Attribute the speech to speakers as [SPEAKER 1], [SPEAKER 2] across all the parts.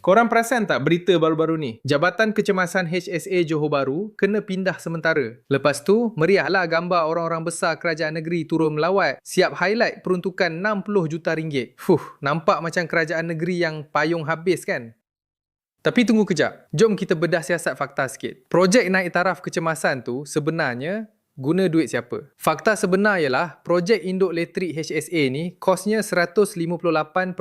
[SPEAKER 1] Korang perasan tak berita baru-baru ni? Jabatan Kecemasan HSA Johor Bahru kena pindah sementara. Lepas tu, meriahlah gambar orang-orang besar kerajaan negeri turun melawat. Siap highlight peruntukan 60 juta ringgit. Nampak macam kerajaan negeri yang payung habis kan? Tapi tunggu kejap. Jom kita bedah siasat fakta sikit. Projek naik taraf kecemasan tu sebenarnya guna duit siapa? Fakta sebenar ialah projek induk elektrik HSA ni kosnya 158.8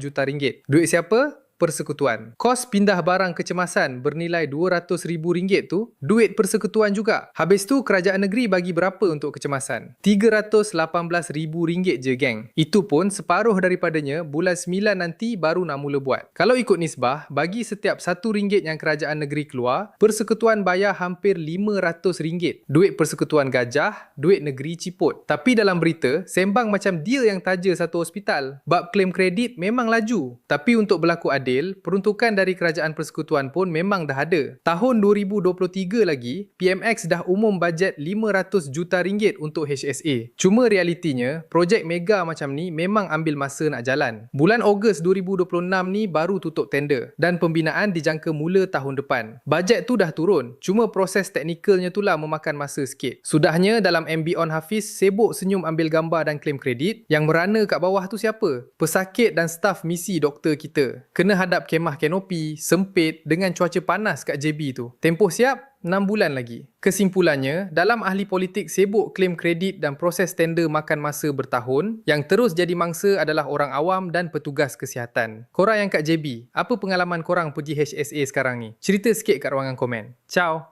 [SPEAKER 1] juta ringgit. Duit siapa? Persekutuan. Kos pindah barang kecemasan bernilai RM200,000 tu, duit persekutuan juga. Habis tu kerajaan negeri bagi berapa untuk kecemasan? RM318,000 je geng. Itu pun separuh daripadanya bulan 9 nanti baru nak mula buat. Kalau ikut nisbah, bagi setiap RM1 yang kerajaan negeri keluar, persekutuan bayar hampir RM500. Duit persekutuan gajah, duit negeri ciput. Tapi dalam berita, sembang macam dia yang taja satu hospital. Bab klaim kredit memang laju. Tapi untuk berlaku adil, peruntukan dari kerajaan persekutuan pun memang dah ada. Tahun 2023 lagi, PMX dah umum bajet RM500 juta untuk HSA. Cuma realitinya, projek mega macam ni memang ambil masa nak jalan. Bulan Ogos 2026 ni baru tutup tender dan pembinaan dijangka mula tahun depan. Bajet tu dah turun, cuma proses teknikalnya tu lah memakan masa sikit. Sudahnya dalam MB On Hafiz sibuk senyum ambil gambar dan klaim kredit, yang merana kat bawah tu siapa? Pesakit dan staf misi doktor kita. Kena hadap kemah kanopi, sempit dengan cuaca panas kat JB tu. Tempoh siap? 6 bulan lagi. Kesimpulannya, dalam ahli politik sibuk klaim kredit dan proses tender makan masa bertahun, yang terus jadi mangsa adalah orang awam dan petugas kesihatan. Korang yang kat JB, apa pengalaman korang pergi HSA sekarang ni? Cerita sikit kat ruangan komen. Ciao!